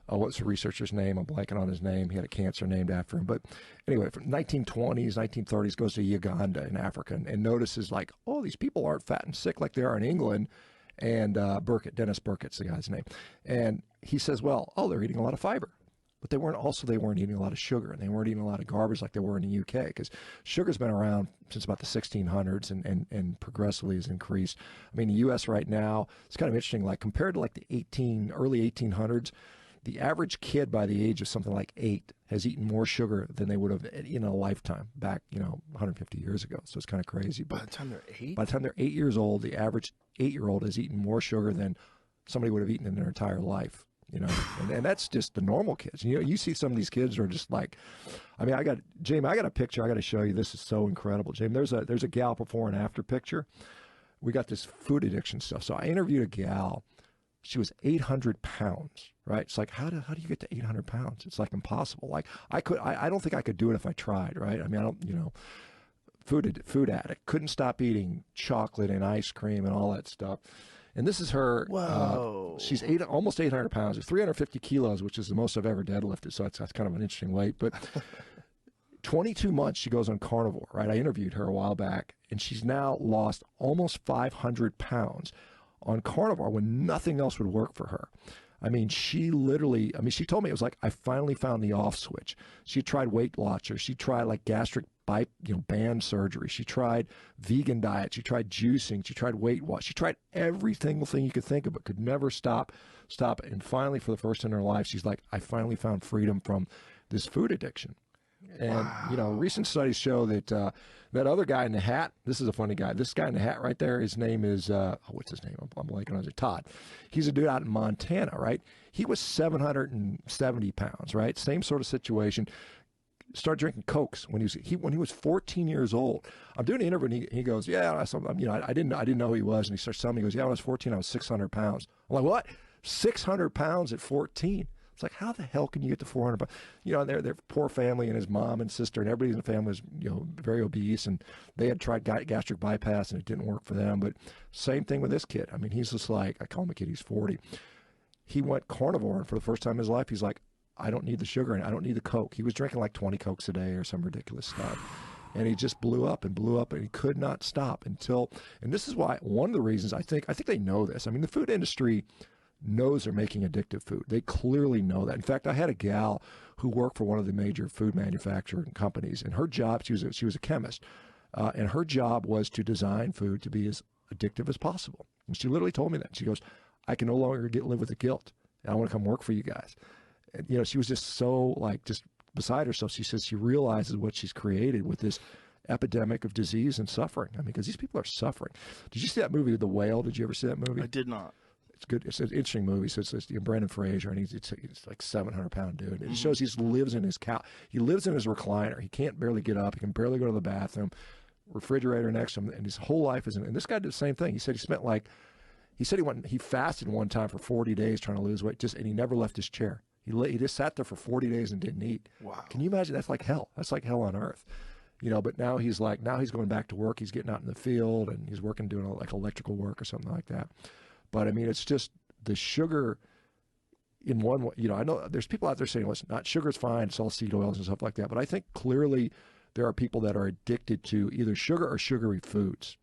what's the researcher's name? I'm blanking on his name. He had a cancer named after him. But anyway, from 1920s, 1930s, goes to Uganda in Africa and notices like, oh, these people aren't fat and sick like they are in England. And Dennis Burkett's the guy's name. And he says, well, they're eating a lot of fiber. But they weren't eating a lot of sugar, and they weren't eating a lot of garbage like they were in the UK, because sugar's been around since about the 1600s and progressively has increased. I mean, the US right now, it's kind of interesting, like compared to like the early 1800s, the average kid by the age of something like 8 has eaten more sugar than they would have in a lifetime back, 150 years ago. So it's kind of crazy. But by the time they're 8? By the time they're 8 years old, the average 8-year-old has eaten more sugar than somebody would have eaten in their entire life. And that's just the normal kids. You see some of these kids are just like, I mean, Jamie, I got a picture I got to show you. This is so incredible, Jamie. There's a gal before and after picture. We got this food addiction stuff. So I interviewed a gal. She was 800 pounds, right? It's like, how do you get to 800 pounds? It's like impossible. Like I don't think I could do it if I tried, right? I mean, food addict, couldn't stop eating chocolate and ice cream and all that stuff. And this is her. Whoa. She's almost 800 pounds, 350 kilos, which is the most I've ever deadlifted. So that's kind of an interesting weight. But 22 months she goes on carnivore, right? I interviewed her a while back, and she's now lost almost 500 pounds on carnivore when nothing else would work for her. I mean, she told me it was like, I finally found the off switch. She tried Weight Watchers. She tried like gastric band surgery. She tried vegan diet. She tried juicing. She tried Weight Watch. She tried every single thing you could think of, but could never stop. And finally, for the first time in her life, she's like, I finally found freedom from this food addiction. And, wow. Recent studies show that that other guy in the hat, this is a funny guy. This guy in the hat right there, his name is, what's his name? I'm blanking on it. Todd. He's a dude out in Montana, right? He was 770 pounds, right? Same sort of situation. Started drinking Cokes when he was 14 years old. I'm doing an interview, and he goes, yeah, I didn't know who he was. And he starts telling me, he goes, yeah, when I was 14, I was 600 pounds. I'm like, what? 600 pounds at 14? It's like, how the hell can you get to 400 pounds? They're poor family, and his mom and sister and everybody in the family was, very obese, and they had tried gastric bypass and it didn't work for them. But same thing with this kid. I mean, he's just like, I call him a kid, he's 40. He went carnivore, and for the first time in his life, he's like, I don't need the sugar and I don't need the Coke. He was drinking like 20 Cokes a day or some ridiculous stuff. And he just blew up, and he could not stop and this is why, one of the reasons I think they know this. I mean, the food industry knows they're making addictive food. They clearly know that. In fact, I had a gal who worked for one of the major food manufacturing companies, and her job, she was a chemist, and her job was to design food to be as addictive as possible. And she literally told me that. She goes, I can no longer live with the guilt. I want to come work for you guys. And, she was just so just beside herself. She says she realizes what she's created with this epidemic of disease and suffering. I mean, because these people are suffering. Did you see that movie, The Whale? Did you ever see that movie? I did not. It's good. It's an interesting movie. So it's Brendan Fraser, and he's like 700-pound dude. And it shows he lives in his he lives in his recliner. He can't barely get up. He can barely go to the bathroom. Refrigerator next to him, and his whole life is in. And this guy did the same thing. He said he fasted one time for 40 days trying to lose weight, and he never left his chair. He just sat there for 40 days and didn't eat. Wow. Can you imagine? That's like hell. That's like hell on earth. But now he's going back to work. He's getting out in the field, and he's doing like electrical work or something like that. But I mean, it's just the sugar in one way. I know there's people out there saying, listen, not sugar's fine. It's all seed oils and stuff like that. But I think clearly there are people that are addicted to either sugar or sugary foods.